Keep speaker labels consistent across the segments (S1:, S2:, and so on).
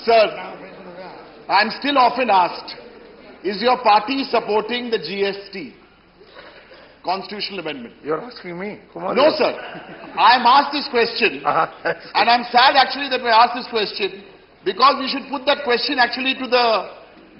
S1: Sir, I'm still often asked, is your party supporting the GST? Constitutional amendment.
S2: You're asking me? Kumar,
S1: No, sir. I'm asked this question, and I'm sad actually that we asked this question, because we should put that question actually to the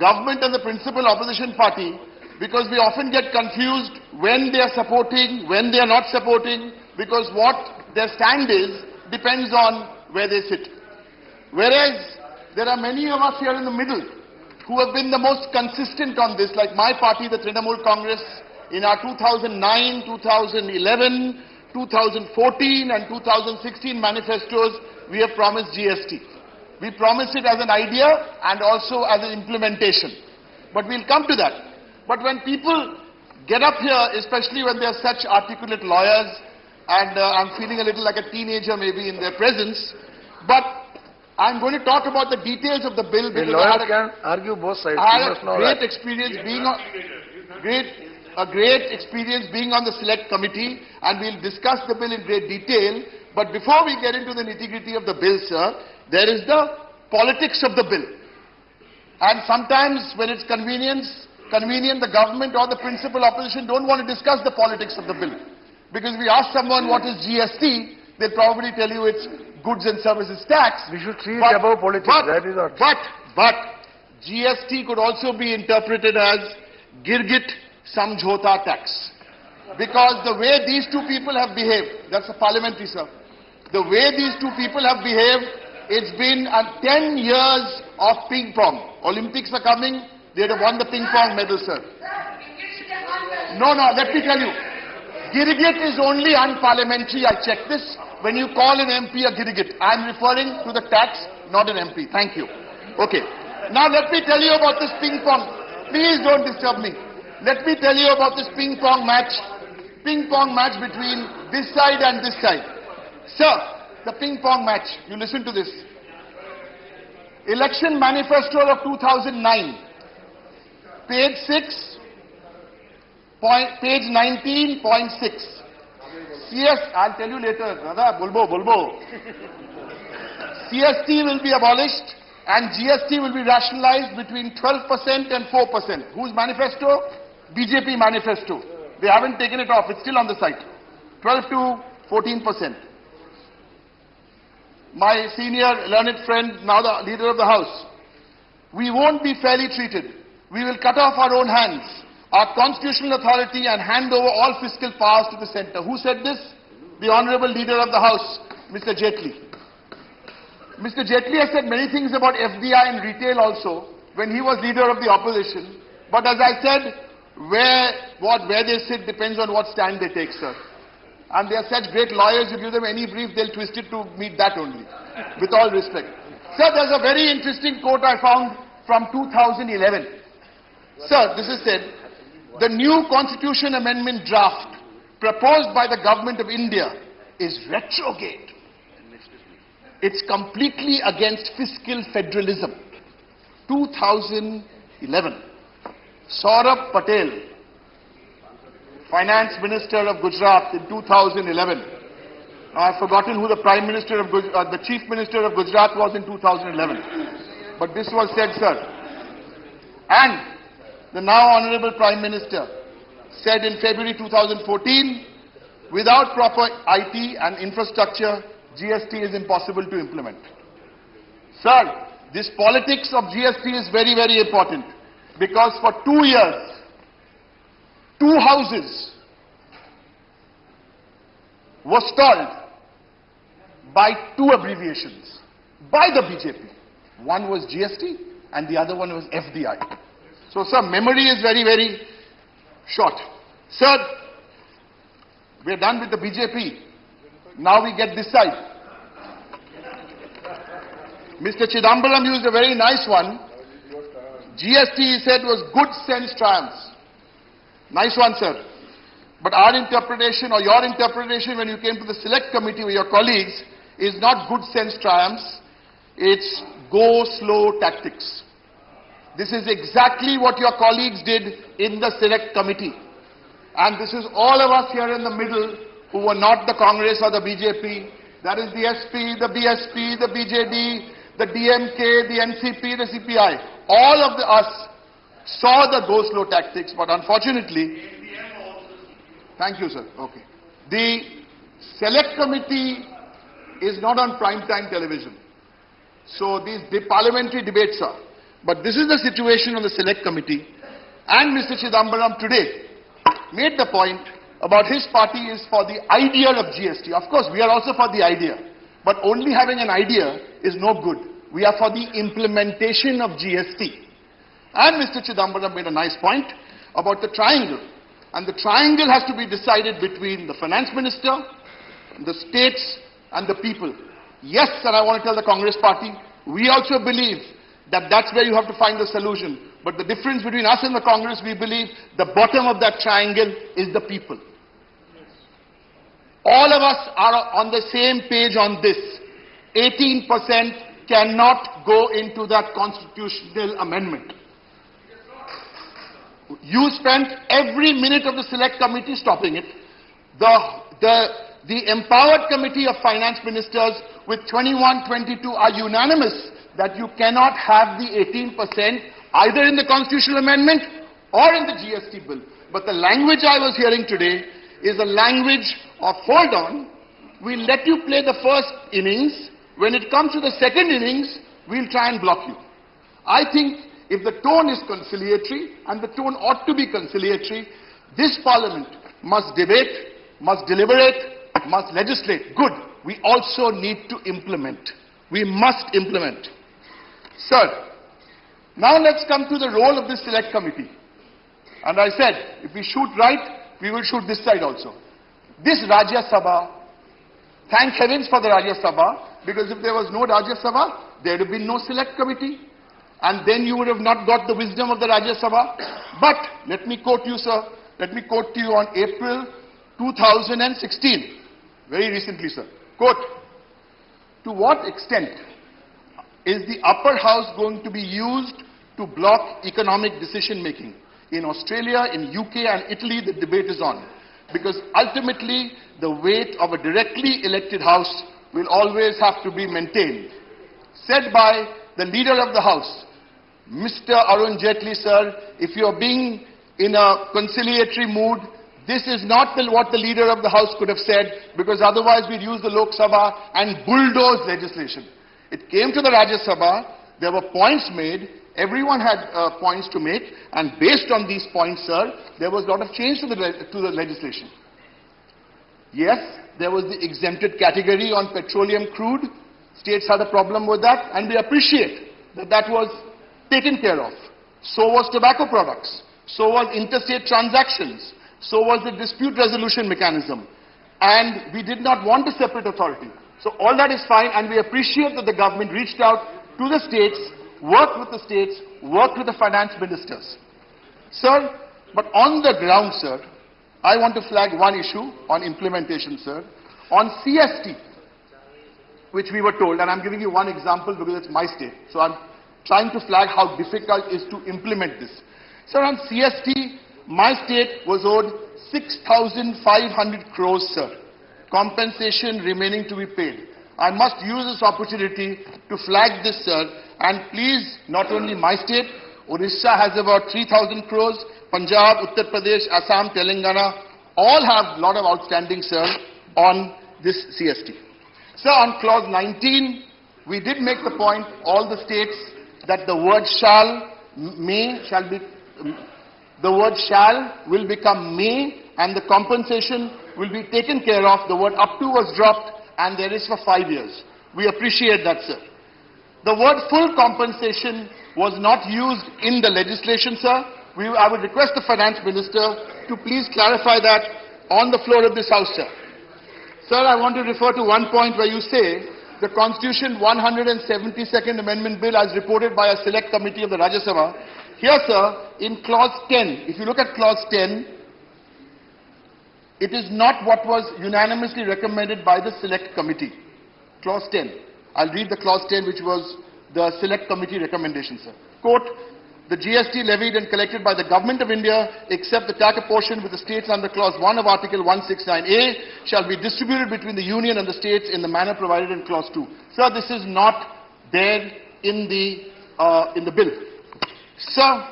S1: government and the principal opposition party, because we often get confused when they are supporting, when they are not supporting, because what their stand is depends on where they sit. Whereas there are many of us here in the middle who have been the most consistent on this, like my party, the Trinamool Congress. In our 2009, 2011, 2014 and 2016 manifestos, we have promised GST. We promised it as an idea and also as an implementation. But we'll come to that. But when people get up here, especially when they are such articulate lawyers, and I'm feeling a little like a teenager maybe in their presence, but I'm going to talk about the details of the bill because
S2: I can argue both sides.
S1: I had a great experience being on the select committee, and we'll discuss the bill in great detail. But before we get into the nitty-gritty of the bill, sir, there is the politics of the bill. And sometimes when it's convenient, the government or the principal opposition don't want to discuss the politics of the bill. Because if we ask someone what is GST, they'll probably tell you it's goods and services tax.
S2: We should treat it above politics.
S1: But GST could also be interpreted as Girgit Samjhota tax. Because the way these two people have behaved, that's a parliamentary, sir. The way these two people have behaved, it's been 10 years of ping pong. Olympics are coming, they'd have won the ping pong medal, sir. No, let me tell you. Girgit is only unparliamentary, I checked this. When you call an MP a Girgit, I'm referring to the tax, not an MP. Thank you. Okay. Now let me tell you about this ping pong. Please don't disturb me. Let me tell you about this ping pong match between this side and this side. Sir, the ping pong match, you listen to this. Election Manifesto of 2009, page 6, page 19.6. I'll tell you later, Radha, bulbo. CST will be abolished and GST will be rationalized between 12% and 4%. Whose manifesto? BJP manifesto. They haven't taken it off, it's still on the site. 12 to 14%. My senior learned friend, now the leader of the house. We won't be fairly treated. We will cut off our own hands, our constitutional authority, and hand over all fiscal powers to the center. Who said this? The honorable leader of the house, Mr. Jaitley. Mr. Jaitley has said many things about FDI and retail also when he was leader of the opposition. But as I said, where they sit depends on what stand they take, sir. And they are such great lawyers, you give them any brief, they'll twist it to meet that only. With all respect. Sir, there's a very interesting quote I found from 2011. Sir, this is said, the new constitution amendment draft proposed by the government of India is retrograde. It's completely against fiscal federalism. 2011. Saurabh Patel, Finance Minister of Gujarat in 2011. Now, I've forgotten who the Prime Minister of the Chief Minister of Gujarat was in 2011. But this was said, sir. And the now Honorable Prime Minister said in February 2014, without proper IT and infrastructure, GST is impossible to implement. Sir, this politics of GST is very, very important. Because for 2 years, 2 houses were stalled by 2 abbreviations by the BJP. One was GST and the other one was FDI. So, sir, memory is very, very short. Sir, we're done with the BJP. Now we get this side. Mr. Chidambaram used a very nice one. GST, he said, was good sense triumphs. Nice one, sir. But our interpretation or your interpretation when you came to the select committee with your colleagues is not good sense triumphs. It's go slow tactics. This is exactly what your colleagues did in the select committee. And this is all of us here in the middle who were not the Congress or the BJP. That is the SP, the BSP, the BJD, the DMK, the NCP, the CPI, all of us saw the go-slow tactics, but unfortunately, thank you, sir. Okay. The Select Committee is not on prime-time television. So these parliamentary debates are. But this is the situation on the Select Committee. And Mr. Chidambaram today made the point about his party is for the idea of GST. Of course, we are also for the idea. But only having an idea is no good. We are for the implementation of GST. And Mr. Chidambaram made a nice point about the triangle. And the triangle has to be decided between the finance minister, the states and the people. Yes, sir, I want to tell the Congress party, we also believe that that's where you have to find the solution. But the difference between us and the Congress, we believe the bottom of that triangle is the people. All of us are on the same page on this. 18% cannot go into that constitutional amendment. You spent every minute of the Select Committee stopping it. The Empowered Committee of Finance Ministers with 21-22 are unanimous that you cannot have the 18% either in the constitutional amendment or in the GST bill. But the language I was hearing today is a language of, hold on, we'll let you play the first innings. When it comes to the second innings, we'll try and block you. I think if the tone is conciliatory, and the tone ought to be conciliatory, this parliament must debate, must deliberate, must legislate. Good. We also need to implement. We must implement. Sir, now let's come to the role of this Select Committee. And I said, if we shoot right, we will shoot this side also. This Rajya Sabha, thank heavens for the Rajya Sabha, because if there was no Rajya Sabha, there would have been no Select Committee. And then you would have not got the wisdom of the Rajya Sabha. But let me quote you, sir. Let me quote to you on April 2016. Very recently, sir. Quote, to what extent is the upper house going to be used to block economic decision making? In Australia, in UK and Italy, the debate is on. Because ultimately, the weight of a directly elected house will always have to be maintained. Said by the leader of the house, Mr. Arun Jaitley, sir, if you are being in a conciliatory mood, this is not what the leader of the house could have said, because otherwise we'd use the Lok Sabha and bulldoze legislation. It came to the Rajya Sabha, there were points made, everyone had points to make, and based on these points, sir, there was a lot of change to the legislation. Yes, there was the exempted category on petroleum crude. States had a problem with that, and we appreciate that that was taken care of. So was tobacco products. So was interstate transactions. So was the dispute resolution mechanism. And we did not want a separate authority. So all that is fine, and we appreciate that the government reached out to the states, worked with the states, worked with the finance ministers. Sir, but on the ground, sir, I want to flag one issue on implementation, sir. On CST, which we were told, and I'm giving you one example because it's my state. So I'm trying to flag how difficult it is to implement this. Sir, on CST, my state was owed 6,500 crores, sir. Compensation remaining to be paid. I must use this opportunity to flag this, sir. And please, not only my state, Odisha has about 3,000 crores, Punjab, Uttar Pradesh, Assam, Telangana, all have a lot of outstanding, sir, on this CST. Sir, on clause 19, we did make the point, all the states, that the word shall, may, the word shall will become may, and the compensation will be taken care of. The word up to was dropped, and there is for 5 years. We appreciate that, sir. The word full compensation was not used in the legislation, sir. I would request the finance minister to please clarify that on the floor of this house, sir. Sir, I want to refer to one point where you say the Constitution 172nd Amendment Bill as reported by a select committee of the Rajya Sabha. Here, sir, in clause 10, if you look at clause 10, it is not what was unanimously recommended by the select committee. Clause 10. I'll read the clause 10, which was the select committee recommendation, sir. Quote, the GST levied and collected by the Government of India, except the tax portion with the states under clause 1 of Article 169A, shall be distributed between the Union and the states in the manner provided in clause 2. Sir, this is not there in the bill. Sir,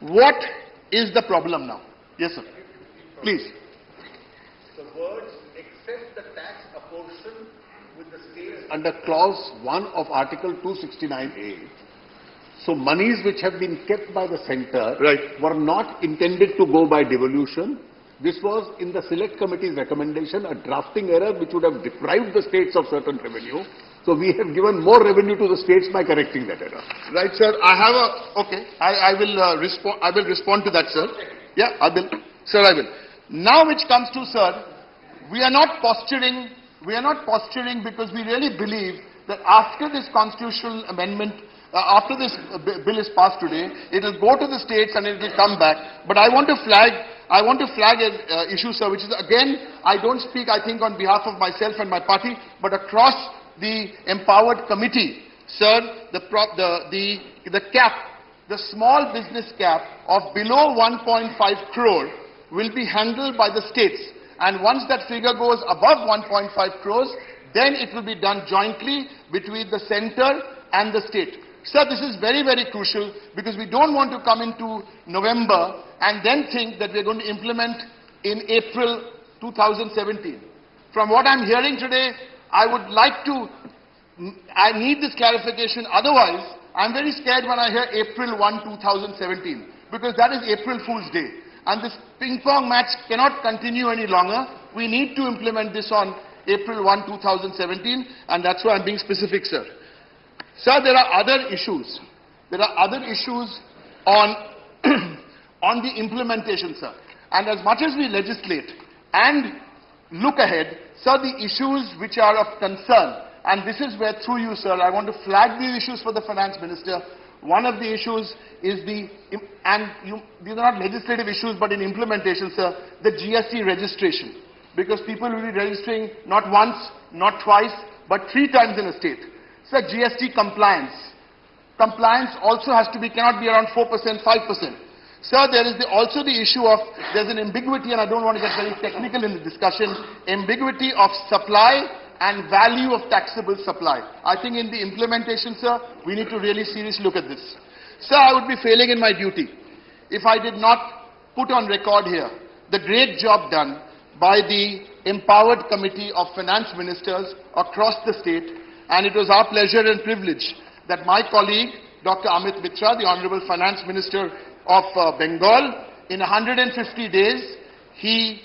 S1: what is the problem now? Yes, sir. Please.
S3: The words except the tax apportion with the states
S4: Under clause 1 of Article 269A. So monies which have been kept by the centre were not intended to go by devolution. This was in the select committee's recommendation, a drafting error which would have deprived the states of certain revenue. So we have given more revenue to the states by correcting that error.
S1: Right, sir. I will respond to that, sir. Yeah, I will. Sir, I will. Now which comes to, sir, we are not posturing because we really believe that after this constitutional amendment, after this bill is passed today, it will go to the states and it will come back. But I want to flag an issue, sir, which is, again, I don't speak, I think, on behalf of myself and my party, but across the empowered committee. Sir, the cap, the small business cap of below 1.5 crore will be handled by the states. And once that figure goes above 1.5 crores, then it will be done jointly between the centre and the state. Sir, this is very, very crucial because we don't want to come into November and then think that we're going to implement in April 2017. From what I'm hearing today, I need this clarification. Otherwise, I'm very scared when I hear April 1, 2017, because that is April Fool's Day. And this ping-pong match cannot continue any longer. We need to implement this on April 1, 2017, and that's why I'm being specific, sir. Sir, there are other issues. There are other issues on, on the implementation, sir. And as much as we legislate and look ahead, sir, the issues which are of concern, and this is where, through you, sir, I want to flag these issues for the Finance Minister. One of the issues is these are not legislative issues, but in implementation, sir, the GST registration. Because people will be registering not once, not twice, but 3 times in a state. Sir, GST compliance. Compliance also cannot be around 4%, 5%. Sir, there is also the issue of, there's an ambiguity, and I don't want to get very technical in the discussion, ambiguity of supply and value of taxable supply. I think in the implementation, sir, we need to really seriously look at this. Sir, I would be failing in my duty if I did not put on record here the great job done by the empowered committee of finance ministers across the state, and it was our pleasure and privilege that my colleague, Dr. Amit Mitra, the Honorable Finance Minister of Bengal, in 150 days, he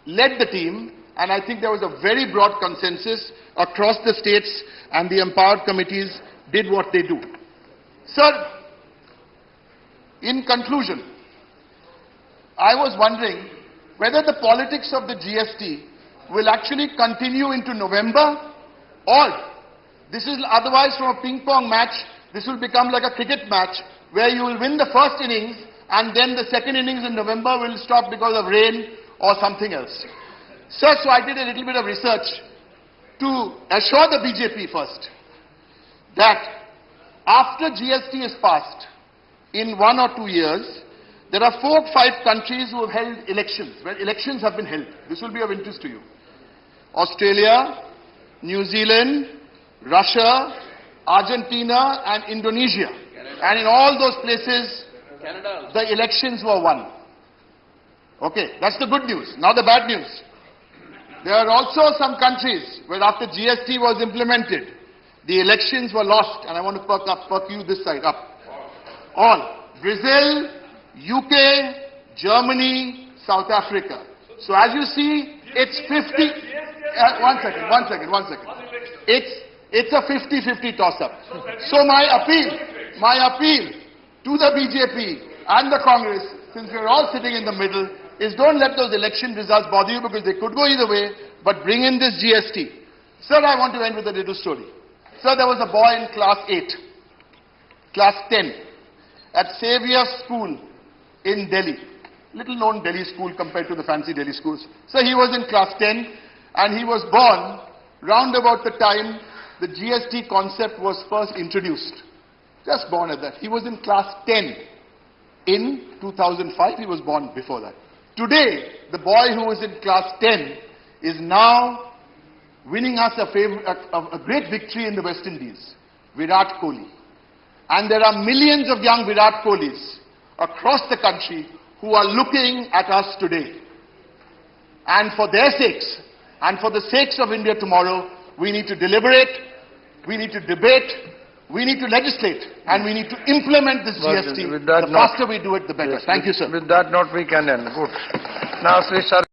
S1: led the team, and I think there was a very broad consensus across the states, and the empowered committees did what they do. Sir, in conclusion, I was wondering whether the politics of the GST will actually continue into November, or this is otherwise from a ping-pong match, this will become like a cricket match where you will win the first innings and then the second innings in November will stop because of rain or something else. Sir, so I did a little bit of research to assure the BJP first that after GST is passed in 1 or 2 years, there are 4 or 5 countries who have held elections, where elections have been held. This will be of interest to you. Australia, New Zealand, Russia, Argentina and Indonesia. And in all those places, the elections were won. Okay, that's the good news. Now the bad news. There are also some countries where after GST was implemented, the elections were lost. And I want to perk you this side up. All. Brazil, UK, Germany, South Africa. So as you see, it's 50... one second. It's a 50-50 toss-up. So my appeal to the BJP and the Congress, since we're all sitting in the middle, is don't let those election results bother you because they could go either way, but bring in this GST. Sir, I want to end with a little story. Sir, there was a boy in class 8, class 10, at Xavier School in Delhi. Little known Delhi school compared to the fancy Delhi schools. So he was in class 10 and he was born round about the time the GST concept was first introduced. Just born at that. He was in class 10 in 2005. He was born before that. Today, the boy who was in class 10 is now winning us a great victory in the West Indies. Virat Kohli. And there are millions of young Virat Kohlis across the country who are looking at us today. And for their sakes, and for the sakes of India tomorrow, we need to deliberate, we need to debate, we need to legislate, and we need to implement this GST.
S2: with that
S1: The faster we do it, the better. Thank you, sir.
S2: With that note, we can end. Good. Now, Sri Sar